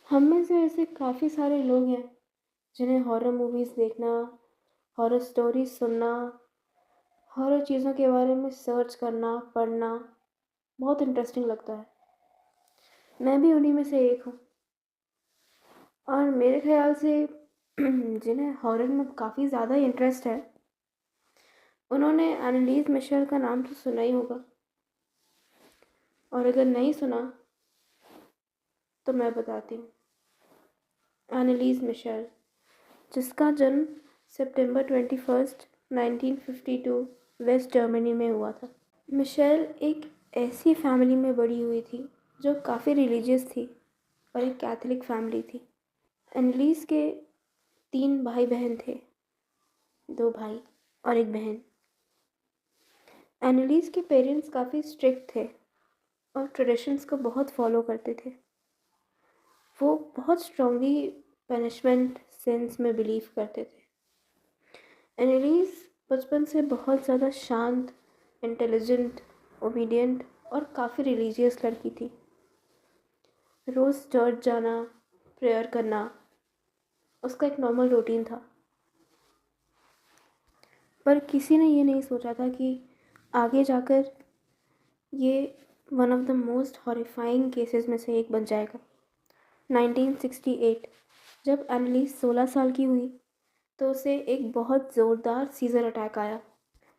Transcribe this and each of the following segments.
हम में से ऐसे काफ़ी सारे लोग हैं जिन्हें हॉरर मूवीज़ देखना, हॉरर स्टोरीज सुनना, हॉरर चीज़ों के बारे में सर्च करना, पढ़ना बहुत इंटरेस्टिंग लगता है। मैं भी उन्हीं में से एक हूँ। और मेरे ख्याल से जिन्हें हॉरर में काफ़ी ज़्यादा इंटरेस्ट है, उन्होंने एनालीज मिशेल का नाम तो सुना ही होगा। और अगर नहीं सुना तो मैं बताती हूँ। एनालीज मिशेल, जिसका जन्म सितंबर 21, 1952 वेस्ट जर्मनी में हुआ था। मिशेल एक ऐसी फैमिली में बड़ी हुई थी जो काफ़ी रिलीजियस थी और एक कैथोलिक फैमिली थी। एनालीज के 3 भाई बहन थे, 2 भाई और 1 बहन। एनालीज के पेरेंट्स काफ़ी स्ट्रिक्ट थे और ट्रेडिशंस को बहुत फॉलो करते थे। वो बहुत स्ट्रांगली पनिशमेंट सेंस में बिलीव करते थे। एनालीज बचपन से बहुत ज़्यादा शांत, इंटेलिजेंट, ओबीडियंट और काफ़ी रिलीजियस लड़की थी। रोज़ चर्च जाना, प्रेयर करना उसका एक नॉर्मल रूटीन था। पर किसी ने ये नहीं सोचा था कि आगे जाकर ये one of the most horrifying cases में से एक बन जाएगा। 1968 जब एनालीज 16 साल की हुई तो उसे एक बहुत ज़ोरदार सीजर अटैक आया।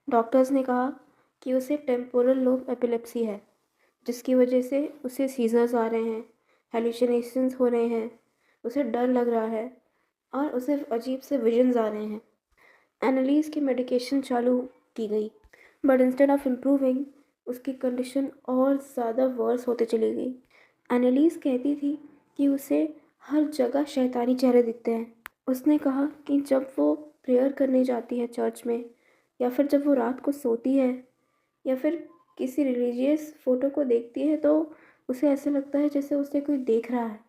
डॉक्टर्स ने कहा कि उसे टेम्पोरल लोब एपिलेप्सी है, जिसकी वजह से उसे सीजर्स आ रहे हैं, हेलुसिनेशंस हो रहे हैं, उसे डर लग रहा है और उसे अजीब से विजन्स आ रहे हैं। एनालीज की मेडिकेशन चालू की गई, बट इंस्टेड ऑफ इम्प्रूविंग उसकी कंडीशन और ज़्यादा वर्स होते चली गई। एनालीज कहती थी कि उसे हर जगह शैतानी चेहरे दिखते हैं। उसने कहा कि जब वो प्रेयर करने जाती है चर्च में, या फिर जब वो रात को सोती है, या फिर किसी रिलीजियस फ़ोटो को देखती है, तो उसे ऐसा लगता है जैसे उसे कोई देख रहा है,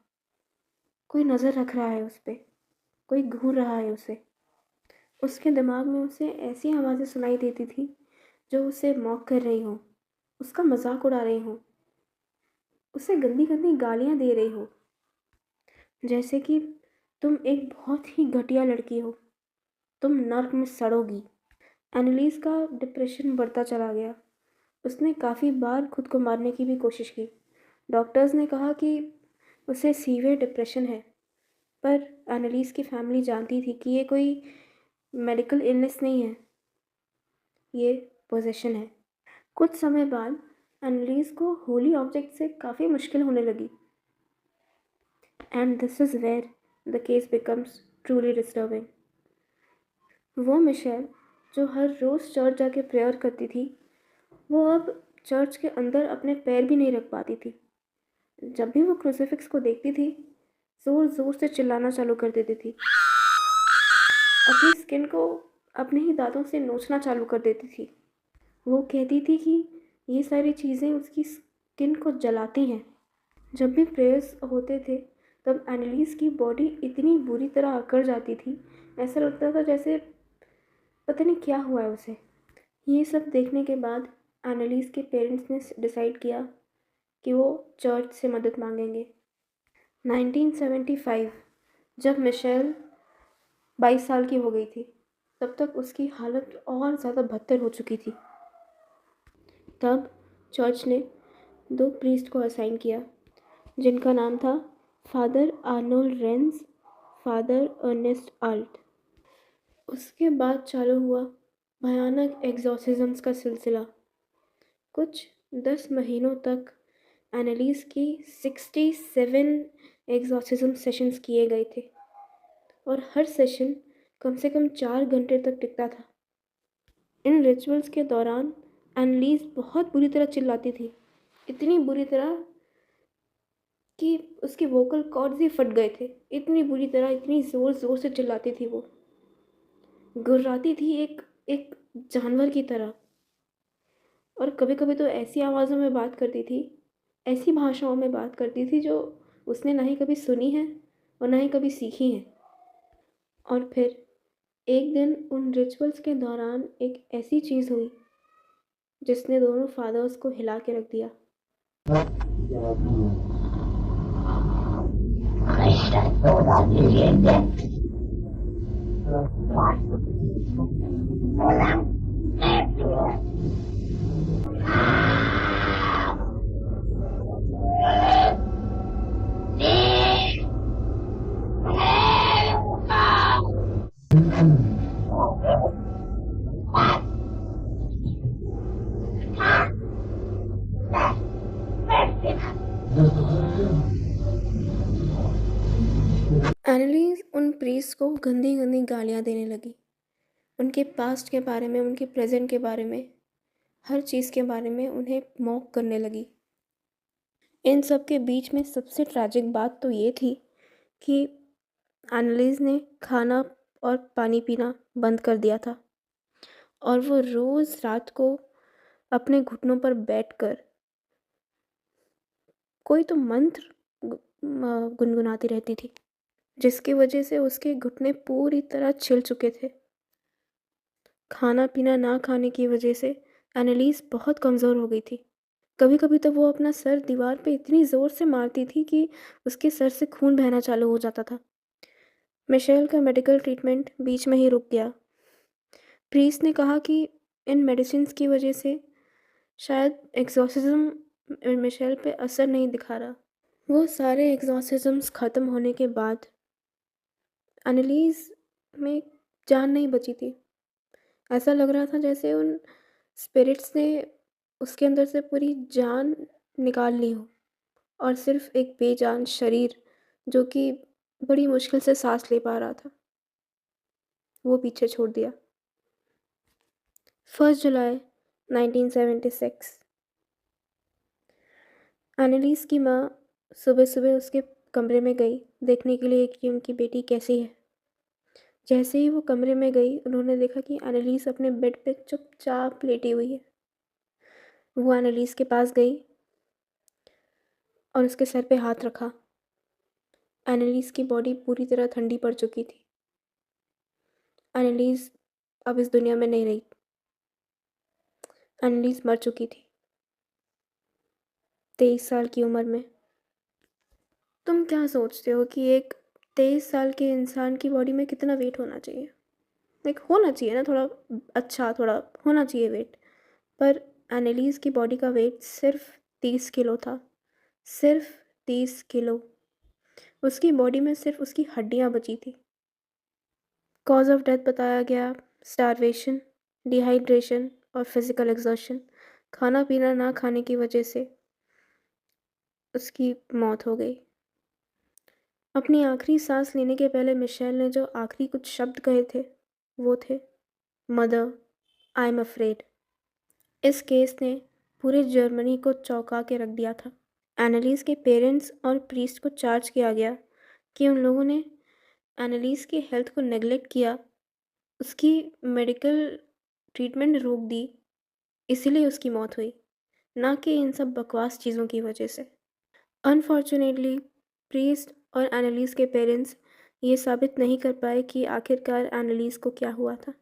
कोई नज़र रख रहा है उस पर, कोई घूर रहा है उसे। उसके दिमाग में उसे ऐसी आवाज़ें सुनाई देती थी जो उसे मॉक कर रही हों, उसका मजाक उड़ा रही हों, उसे गंदी गंदी गालियाँ दे रही हो, जैसे कि तुम एक बहुत ही घटिया लड़की हो, तुम नर्क में सड़ोगी। एनालीज का डिप्रेशन बढ़ता चला गया। उसने काफ़ी बार खुद को मारने की भी कोशिश की। डॉक्टर्स ने कहा कि उसे सीवियर डिप्रेशन है, पर एनालीज की फैमिली जानती थी कि ये कोई मेडिकल इलनेस नहीं है, ये पोजेशन है। कुछ समय बाद एनालीज को होली ऑब्जेक्ट से काफ़ी मुश्किल होने लगी। And this is where the case becomes truly disturbing. वो मिशेल जो हर रोज़ चर्च जाके प्रेयर करती थी, वो अब चर्च के अंदर अपने पैर भी नहीं रख पाती थी। जब भी वो क्रूसिफिक्स को देखती थी, ज़ोर ज़ोर से चिल्लाना चालू कर देती थी, अपनी स्किन को अपने ही दांतों से नोचना चालू कर देती थी। वो कहती थी कि ये सारी चीज़ें उसकी स्किन को जलाती हैं। जब भी प्रेयर्स होते थे तब एनालीज की बॉडी इतनी बुरी तरह अकड़ जाती थी, ऐसा लगता था जैसे पता नहीं क्या हुआ है उसे। ये सब देखने के बाद एनालीज के पेरेंट्स ने डिसाइड किया कि वो चर्च से मदद मांगेंगे। 1975 जब मिशेल 22 साल की हो गई थी, तब तक उसकी हालत और ज़्यादा बदतर हो चुकी थी। तब चर्च ने 2 प्रीस्ट को असाइन किया, जिनका नाम था Father Arnold Renz, Father Ernst Alt. उसके बाद चालू हुआ भयानक एग्जॉर्सिज्म्स का सिलसिला। कुछ 10 महीनों तक एनालीज की 67 एग्जॉर्सिज्म सेशंस किए गए थे और हर सेशन कम से कम 4 घंटे तक टिकता था। इन रिचुअल्स के दौरान एनालीज बहुत बुरी तरह चिल्लाती थी, इतनी बुरी तरह कि उसके वोकल कॉर्ड्स ही फट गए थे। इतनी बुरी तरह, इतनी ज़ोर ज़ोर से चिल्लाती थी वो, गुर्राती थी एक एक जानवर की तरह। और कभी कभी तो ऐसी आवाज़ों में बात करती थी, ऐसी भाषाओं में बात करती थी जो उसने ना ही कभी सुनी है और ना ही कभी सीखी है। और फिर एक दिन उन रिचुअल्स के दौरान एक ऐसी चीज़ हुई जिसने दोनों फादर्स को हिला के रख दिया। एनालीज उन प्रीस्ट को गंदी गंदी गालियाँ देने लगी, उनके पास्ट के बारे में, उनके प्रेजेंट के बारे में, हर चीज़ के बारे में उन्हें मॉक करने लगी। इन सब के बीच में सबसे ट्रैजिक बात तो ये थी कि एनालीज ने खाना और पानी पीना बंद कर दिया था और वो रोज़ रात को अपने घुटनों पर बैठकर कोई तो मंत्र गुनगुनाती रहती थी, जिसकी वजह से उसके घुटने पूरी तरह छिल चुके थे। खाना पीना ना खाने की वजह से एनालीज बहुत कमज़ोर हो गई थी। कभी कभी तो वो अपना सर दीवार पे इतनी ज़ोर से मारती थी कि उसके सर से खून बहना चालू हो जाता था। मिशेल का मेडिकल ट्रीटमेंट बीच में ही रुक गया। प्रीस्ट ने कहा कि इन मेडिसिन्स की वजह से शायद एग्जॉर्सिज्म मिशेल पे असर नहीं दिखा रहा। वो सारे एग्जॉर्सिज्म्स ख़त्म होने के बाद एनालीज में जान नहीं बची थी। ऐसा लग रहा था जैसे उन स्पिरिट्स ने उसके अंदर से पूरी जान निकाल ली हो और सिर्फ एक बेजान शरीर जो कि बड़ी मुश्किल से सांस ले पा रहा था, वो पीछे छोड़ दिया। 1 जुलाई 1976 एनालीज की माँ सुबह सुबह उसके कमरे में गई देखने के लिए कि उनकी बेटी कैसी है। जैसे ही वो कमरे में गई, उन्होंने देखा कि एनालीज अपने बेड पे चुपचाप लेटी हुई है। वो एनालीज के पास गई और उसके सर पे हाथ रखा। एनालीज की बॉडी पूरी तरह ठंडी पड़ चुकी थी। एनालीज अब इस दुनिया में नहीं रही। एनालीज मर चुकी थी 23 साल की उम्र में। तुम क्या सोचते हो कि एक 23 साल के इंसान की बॉडी में कितना वेट होना चाहिए? लाइक होना चाहिए ना थोड़ा, अच्छा थोड़ा होना चाहिए वेट। पर एनालीज की बॉडी का वेट सिर्फ 30 किलो था। सिर्फ 30 किलो। उसकी बॉडी में सिर्फ उसकी हड्डियाँ बची थी। कॉज ऑफ डेथ बताया गया स्टारवेशन, डिहाइड्रेशन और फिजिकल एग्जॉशन। खाना पीना ना खाने की वजह से उसकी मौत हो गई। अपनी आखिरी सांस लेने के पहले मिशेल ने जो आखिरी कुछ शब्द कहे थे वो थे, मदर आई एम अफ्रेड। इस केस ने पूरे जर्मनी को चौंका के रख दिया था। एनालीज के पेरेंट्स और प्रीस्ट को चार्ज किया गया कि उन लोगों ने एनालीज की हेल्थ को नेगलेक्ट किया, उसकी मेडिकल ट्रीटमेंट रोक दी, इसीलिए उसकी मौत हुई, ना कि इन सब बकवास चीज़ों की वजह से। अनफॉर्चुनेटली प्रीस्ट और एनालीज के पेरेंट्स ये साबित नहीं कर पाए कि आखिरकार एनालीज को क्या हुआ था।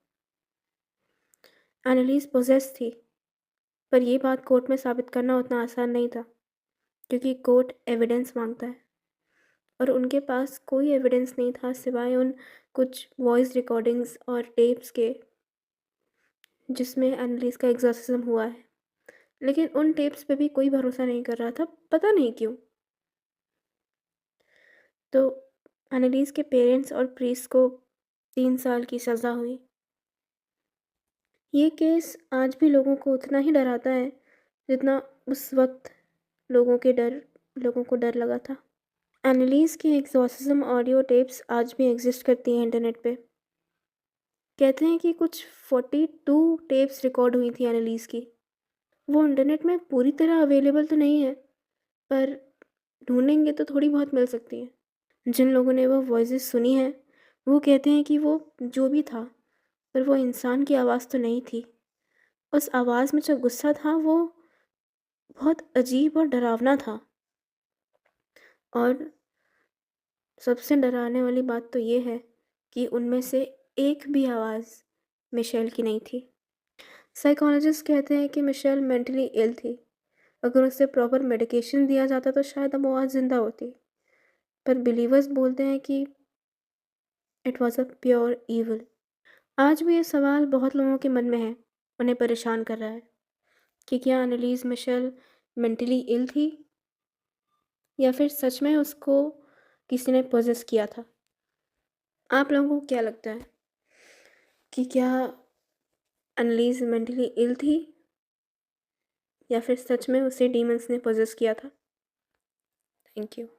एनालीज पोजेस थी, पर यह बात कोर्ट में साबित करना उतना आसान नहीं था, क्योंकि कोर्ट एविडेंस मांगता है और उनके पास कोई एविडेंस नहीं था सिवाय उन कुछ वॉइस रिकॉर्डिंग्स और टेप्स के जिसमें एनालीज का एग्जॉर्सिज्म हुआ है। लेकिन उन टेप्स पे भी कोई भरोसा नहीं कर रहा था, पता नहीं क्यों। तो एनालीज के पेरेंट्स और प्रीस्ट को 3 साल की सज़ा हुई। ये केस आज भी लोगों को उतना ही डराता है जितना उस वक्त लोगों को डर लगा था। एनालीज की एग्जॉर्सिज्म ऑडियो टेप्स आज भी एग्जिस्ट करती हैं इंटरनेट पे। कहते हैं कि कुछ 42 टेप्स रिकॉर्ड हुई थी एनालीज की। वो इंटरनेट में पूरी तरह अवेलेबल तो नहीं है, पर ढूंढेंगे तो थोड़ी बहुत मिल सकती है। जिन लोगों ने वो वॉइसेस सुनी है वो कहते हैं कि वो जो भी था, पर वो इंसान की आवाज़ तो नहीं थी। उस आवाज़ में जो गुस्सा था वो बहुत अजीब और डरावना था। और सबसे डराने वाली बात तो ये है कि उनमें से एक भी आवाज़ मिशेल की नहीं थी। साइकोलॉजिस्ट कहते हैं कि मिशेल मेंटली इल थी। अगर उसे प्रॉपर मेडिकेशन दिया जाता तो शायद अब वो आज ज़िंदा होती। पर बिलीवर्स बोलते हैं कि it was a pure evil. आज भी ये सवाल बहुत लोगों के मन में है, उन्हें परेशान कर रहा है कि क्या एनालीज मिशेल मेंटली इल थी या फिर सच में उसको किसी ने पोजेस किया था। आप लोगों को क्या लगता है कि क्या एनालीज मेंटली इल थी या फिर सच में उसे डीमंस ने पोजेस किया था? Thank you.